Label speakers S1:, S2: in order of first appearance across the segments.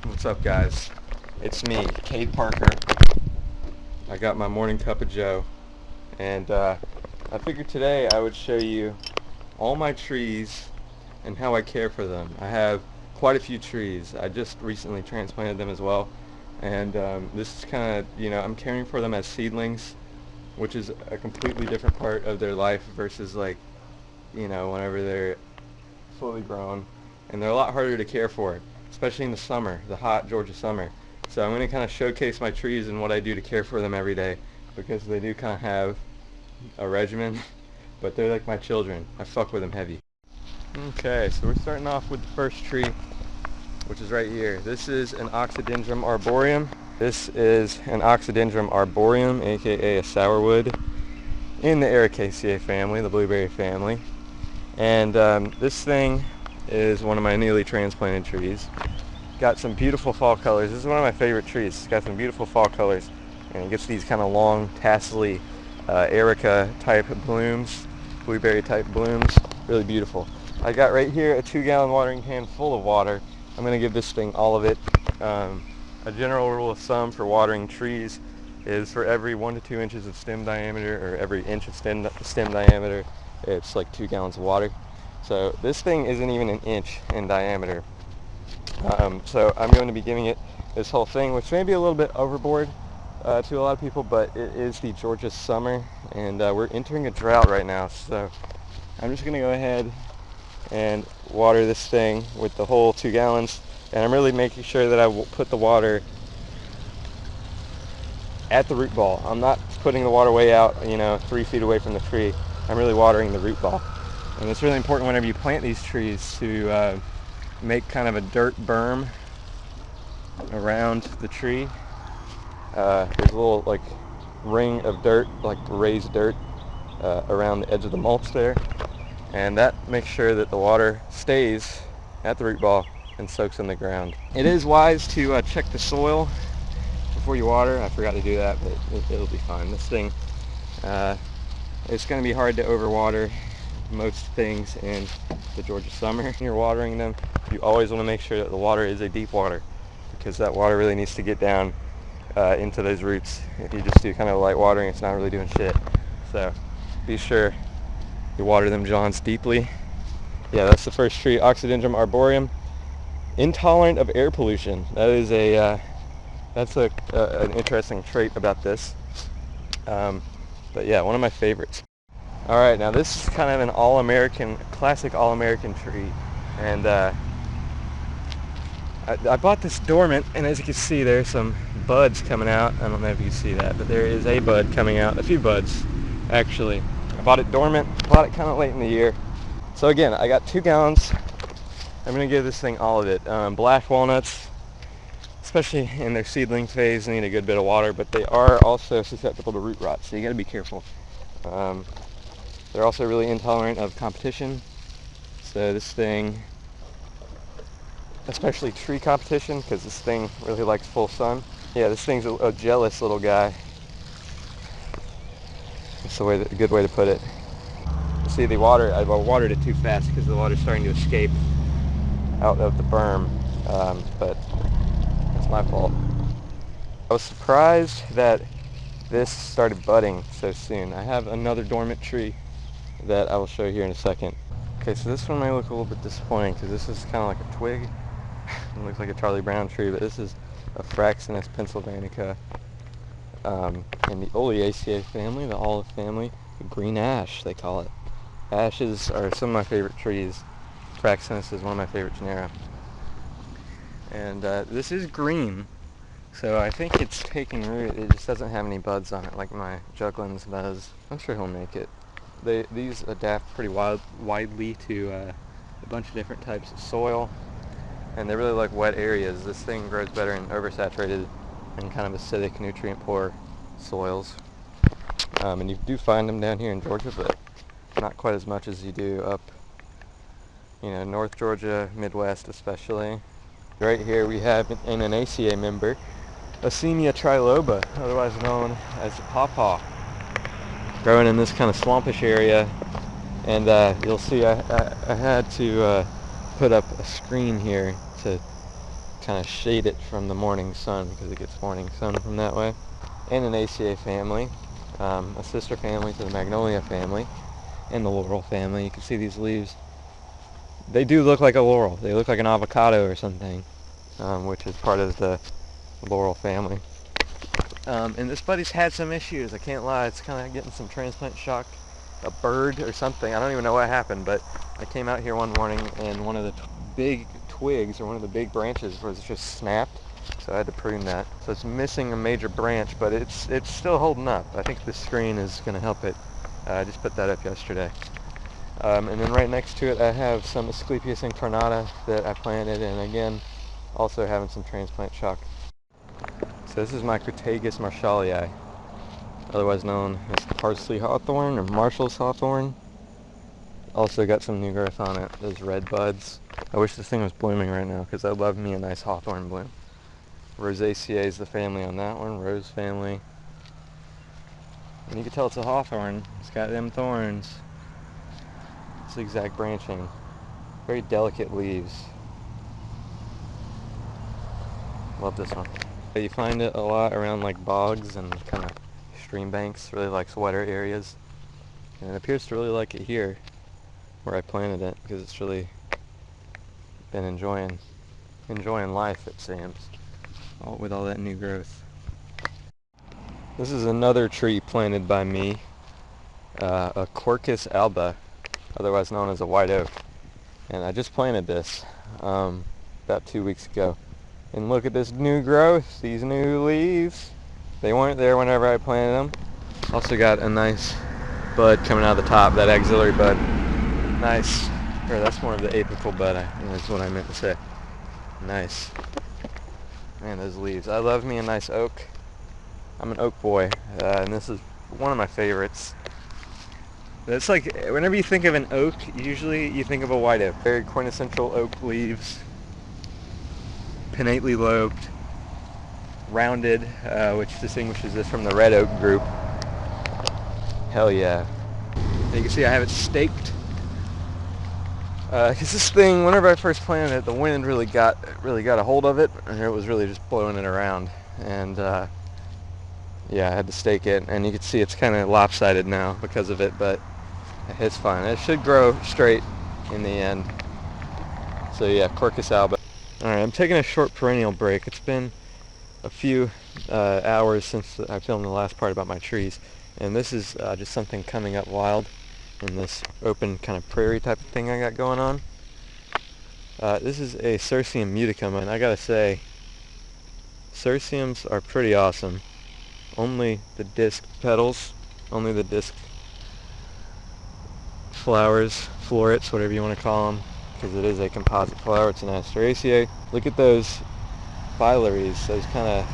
S1: What's up, guys? It's me, Cade Parker. I got my morning cup of joe, and I figured today I would show you all my trees and how I care for them. I have quite a few trees. I just recently transplanted them as well, and this is kind of, I'm caring for them as seedlings, which is a completely different part of their life versus like, whenever they're fully grown, and they're a lot harder to care for, especially in the summer, the hot Georgia summer. So I'm going to kind of showcase my trees and what I do to care for them every day, because they do kind of have a regimen, but they're like my children. I fuck with them heavy. Okay, so we're starting off with the first tree, which is right here. This is an Oxydendrum arboreum. This is an Oxydendrum arboreum, aka a sourwood, in the Ericaceae family, the blueberry family. And this thing is one of my newly transplanted trees. Got some beautiful fall colors. This is one of my favorite trees. It's got some beautiful fall colors, and it gets these kind of long, tassely, Erica type blooms, blueberry type blooms. Really beautiful. I got right here a 2-gallon watering can full of water. I'm going to give this thing all of it. A general rule of thumb for watering trees is for every 1 to 2 inches of stem diameter, or every inch of stem diameter, it's like 2 gallons of water. So this thing isn't even an inch in diameter. So I'm going to be giving it this whole thing, which may be a little bit overboard to a lot of people, but it is the Georgia summer, and we're entering a drought right now. So I'm just going to go ahead and water this thing with the whole 2 gallons, and I'm really making sure that I will put the water at the root ball. I'm not putting the water way out, 3 feet away from the tree. I'm really watering the root ball. And it's really important whenever you plant these trees to make kind of a dirt berm around the tree. There's a little like ring of dirt, like raised dirt, around the edge of the mulch there, and that makes sure that the water stays at the root ball and soaks in the ground. It is wise to check the soil before you water. I forgot to do that, but it'll be fine. This thing, it's going to be hard to overwater most things in the Georgia summer. When you're watering them, you always want to make sure that the water is a deep water, because that water really needs to get down into those roots. If you just do kind of light watering, it's not really doing shit. So be sure you water them johns deeply. Yeah, that's the first tree, Oxydendrum arboreum. Intolerant of air pollution. That is an interesting trait about this. But yeah, one of my favorites. All right, now this is kind of an all-American, classic all-American tree, and I bought this dormant, and as you can see, there's some buds coming out. I don't know if you can see that, but there is a bud coming out, a few buds, actually. I bought it dormant, bought it kind of late in the year. So again, I got 2 gallons. I'm going to give this thing all of it. Black walnuts, especially in their seedling phase, need a good bit of water, but they are also susceptible to root rot, so you got to be careful. They're also really intolerant of competition, so this thing, especially tree competition, because this thing really likes full sun. Yeah, this thing's a jealous little guy. That's a good way to put it. See, I watered it too fast because the water's starting to escape out of the berm, but that's my fault. I was surprised that this started budding so soon. I have another dormant tree that I will show you here in a second. Okay, so this one may look a little bit disappointing because this is kind of like a twig. It looks like a Charlie Brown tree, but this is a Fraxinus pennsylvanica in the Oleaceae family, the olive family. Green ash, they call it. Ashes are some of my favorite trees. Fraxinus is one of my favorite genera. And this is green, so I think it's taking root. It just doesn't have any buds on it like my Juglans does. I'm sure he'll make it. These adapt pretty widely to a bunch of different types of soil, and they really like wet areas. This thing grows better in oversaturated and kind of acidic, nutrient-poor soils. And you do find them down here in Georgia, but not quite as much as you do up, North Georgia, Midwest especially. Right here we have an Anaceae member, Asimia triloba, otherwise known as pawpaw, growing in this kind of swampish area. And you'll see I had to put up a screen here to kind of shade it from the morning sun because it gets morning sun from that way. And an ACA family, a sister family to the magnolia family, and the laurel family. You can see these leaves. They do look like a laurel. They look like an avocado or something, which is part of the laurel family. And this buddy's had some issues, I can't lie. It's kind of getting some transplant shock. A bird or something, I don't even know what happened, but I came out here one morning and one of the big twigs, or one of the big branches, was just snapped, so I had to prune that. So it's missing a major branch, but it's still holding up. I think the screen is going to help it. I just put that up yesterday. And then right next to it I have some Asclepias incarnata that I planted, and again, also having some transplant shock. So this is my Crataegus marshallii, otherwise known as parsley hawthorn or Marshall's hawthorn. Also got some new growth on it, those red buds. I wish this thing was blooming right now because I love me a nice hawthorn bloom. Rosaceae is the family on that one, rose family. And you can tell it's a hawthorn, it's got them thorns. Zigzag branching, very delicate leaves. Love this one. You find it a lot around like bogs and kind of stream banks, really likes wetter areas. And it appears to really like it here, where I planted it, because it's really been enjoying life, it seems, with all that new growth. This is another tree planted by me, a Quercus alba, otherwise known as a white oak. And I just planted this about 2 weeks ago. And look at this new growth, these new leaves. They weren't there whenever I planted them. Also got a nice bud coming out of the top, that axillary bud. Nice. Or that's more of the apical bud, that's what I meant to say. Nice. Man, those leaves. I love me a nice oak. I'm an oak boy, and this is one of my favorites. It's like, whenever you think of an oak, usually you think of a white oak. Very quintessential oak leaves. Pinnately lobed, rounded, which distinguishes this from the red oak group. Hell yeah. And you can see I have it staked. Because this thing, whenever I first planted it, the wind really got a hold of it, and it was really just blowing it around. And yeah, I had to stake it, and you can see it's kind of lopsided now because of it, but it's fine. It should grow straight in the end. So yeah, Quercus alba. Alright, I'm taking a short perennial break. It's been a few hours since I filmed the last part about my trees, and this is just something coming up wild in this open kind of prairie type of thing I got going on. This is a Cirsium muticum, and I gotta say, Cirsiums are pretty awesome. Only the disc petals, only the disc flowers, florets, whatever you want to call them, because it is a composite flower. It's an Asteraceae. Look at those phyllaries, those kind of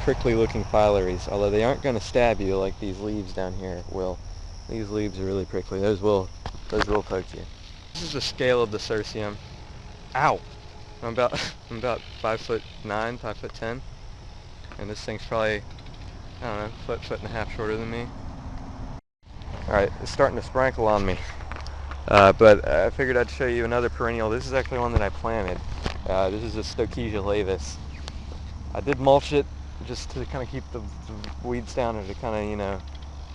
S1: prickly looking phyllaries, although they aren't going to stab you like these leaves down here will. These leaves are really prickly. Those will poke you. This is the scale of the Cirsium. Ow! I'm about 5'9", 5'10", and this thing's probably, I don't know, foot and a half shorter than me. Alright, it's starting to sprinkle on me. But I figured I'd show you another perennial. This is actually one that I planted. This is a Stokesia laevis. I did mulch it just to kind of keep the weeds down and to kind of,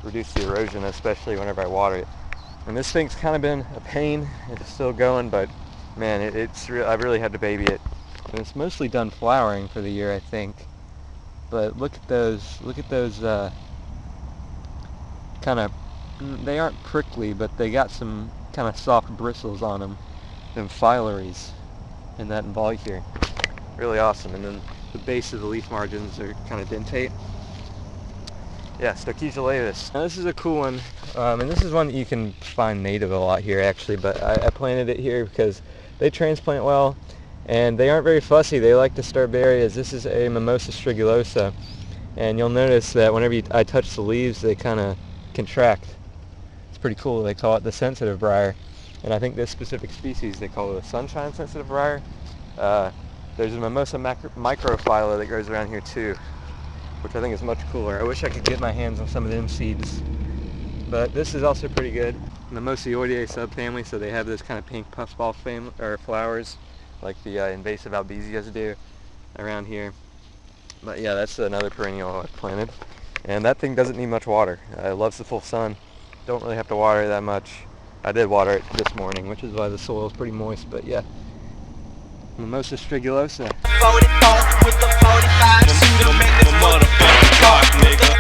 S1: reduce the erosion, especially whenever I water it. And this thing's kind of been a pain. It's still going, but man, I've really had to baby it. And it's mostly done flowering for the year, I think. But look at those kind of, they aren't prickly, but they got some kind of soft bristles on them. Them phyllaries in that involucre. Really awesome. And then the base of the leaf margins are kind of dentate. Yeah, Stokesia laevis. Now this is a cool one, and this is one that you can find native a lot here actually, but I planted it here because they transplant well, and they aren't very fussy. They like disturbed areas. This is a Mimosa strigulosa, and you'll notice that whenever I touch the leaves, they kind of contract. It's pretty cool. They call it the sensitive briar, and I think this specific species, they call it a sunshine sensitive briar. There's a Mimosa microphylla that grows around here too, which I think is much cooler. I wish I could get my hands on some of them seeds. But this is also pretty good. Mimosioideae subfamily, so they have those kind of pink puffball flowers. like the invasive albesias do around here. But yeah, that's another perennial I planted. And that thing doesn't need much water. It loves the full sun. Don't really have to water it that much. I did water it this morning, which is why the soil is pretty moist, but yeah. Mimosa strigulosa.